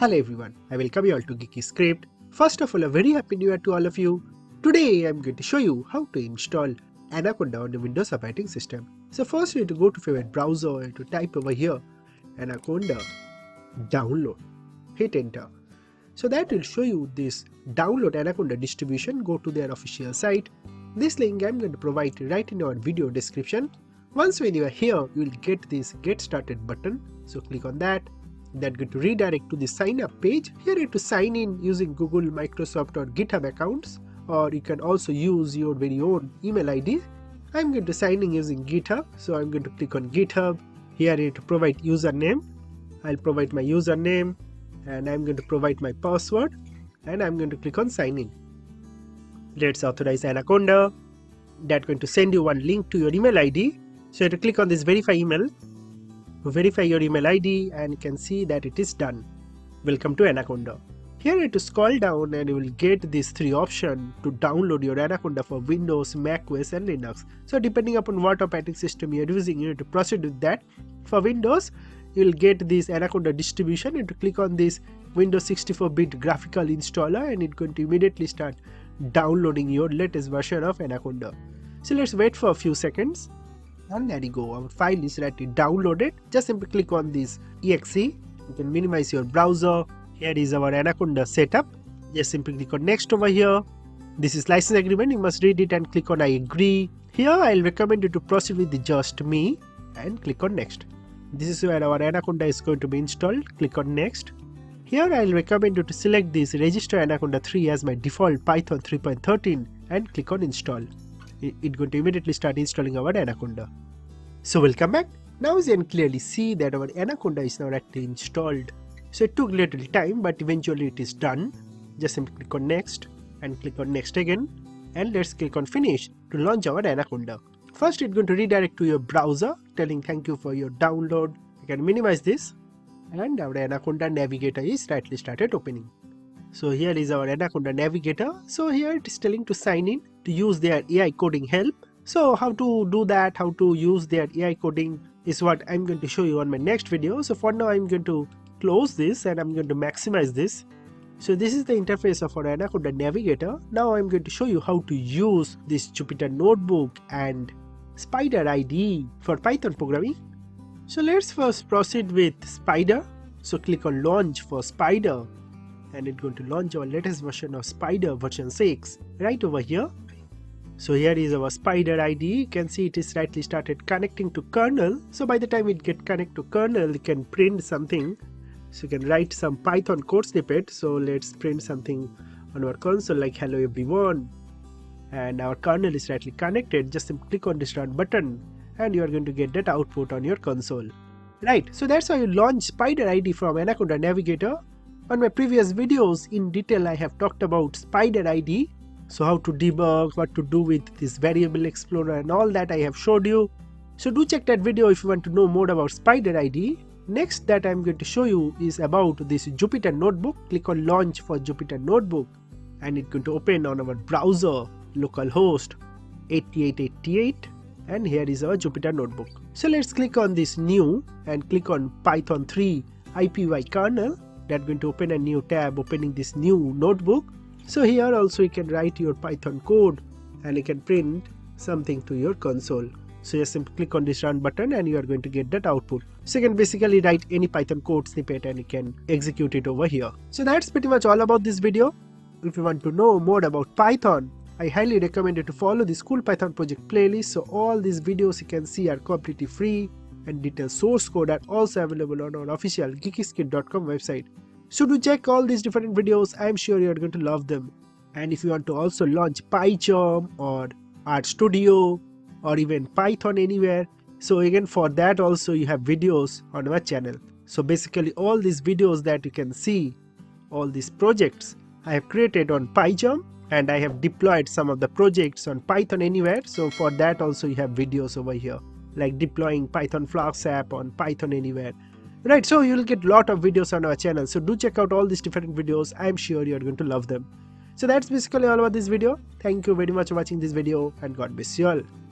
Hello everyone, I welcome you all to Geeky Script. First of all, a very happy new year to all of you. Today I am going to show you how to install Anaconda on the Windows operating system. So first you need to go to favorite browser and to type over here Anaconda download. Hit enter. So that will show you this download Anaconda distribution. Go to their official site. This link I am going to provide right in our video description. Once when you are here, you will get this get started button. So click on that. That's going to redirect to the sign up page. Here you have to sign in using Google, Microsoft or GitHub accounts, or you can also use your very own email ID. I'm going to sign in using GitHub, so I'm going to click on GitHub. Here I need to provide username. I'll provide my username and I'm going to provide my password and I'm going to click on sign in. Let's authorize Anaconda. That's going to send you one link to your email ID. So you have to click on this verify email. Verify your email ID and you can see that it is done. Welcome to Anaconda. Here you have to scroll down and you will get these three options to download your Anaconda for Windows, macOS and Linux. So depending upon what operating system you are using, you have to proceed with that. For Windows, you will get this Anaconda distribution. You have to click on this Windows 64-bit graphical installer and it's going to immediately start downloading your latest version of Anaconda. So let's wait for a few seconds. And there you go, our file is ready downloaded. Just simply click on this exe. You can minimize your browser. Here is our Anaconda setup. Just simply click on next over here. This is license agreement. You must read it and click on I agree. Here I'll recommend you to proceed with the just me and click on next. This is where our Anaconda is going to be installed. Click on next. Here I'll recommend you to select this register Anaconda 3 as my default Python 3.13 and click on install. It's going to immediately start installing our Anaconda. So welcome back. Now you can clearly see that our Anaconda is now actually installed. So it took a little time, but eventually it is done. Just simply click on next and click on next again. And let's click on finish to launch our Anaconda. First it's going to redirect to your browser telling thank you for your download. You can minimize this and our Anaconda Navigator is rightly started opening. So here is our Anaconda Navigator. So here it is telling to sign in to use their AI coding help. So how to do that, how to use their AI coding is what I'm going to show you on my next video. So for now I'm going to close this and I'm going to maximize this. So this is the interface of our Anaconda Navigator. Now I'm going to show you how to use this Jupyter notebook and Spyder IDE for Python programming. So let's first proceed with Spyder. So click on launch for Spyder. And it's going to launch our latest version of Spyder version 6 right over here. So here is our Spyder IDE. You can see it is rightly started connecting to kernel. So by the time it get connect to kernel, you can print something. So you can write some Python code snippet. So let's print something on our console like hello everyone. And our kernel is rightly connected. Just click on this run button and you are going to get that output on your console. Right, so that's how you launch Spyder IDE from Anaconda Navigator. On my previous videos in detail I have talked about Spyder IDE. So how to debug, what to do with this variable explorer and all that I have showed you. So do check that video if you want to know more about Spyder IDE. Next that I am going to show you is about this Jupyter notebook. Click on launch for Jupyter notebook and it's going to open on our browser localhost 8888 and here is our Jupyter notebook. So let's click on this new and click on Python 3 IPY kernel. That's going to open a new tab opening this new notebook. So here also you can write your Python code and you can print something to your console. So just simply click on this run button and you are going to get that output. So you can basically write any Python code snippet and you can execute it over here. So that's pretty much all about this video. If you want to know more about Python, I highly recommend you to follow the School Python project playlist. So all these videos you can see are completely free and detailed source code are also available on our official geekyscript.com website. So do check all these different videos. I'm sure you're going to love them. And if you want to also launch PyCharm or Art Studio or even Python anywhere, so again for that also you have videos on our channel. So basically all these videos that you can see, all these projects I have created on PyCharm and I have deployed some of the projects on Python anywhere. So for that also you have videos over here like deploying Python Flask app on Python anywhere. Right, so you'll get a lot of videos on our channel. So do check out all these different videos. I'm sure you're going to love them. So that's basically all about this video. Thank you very much for watching this video and God bless you all.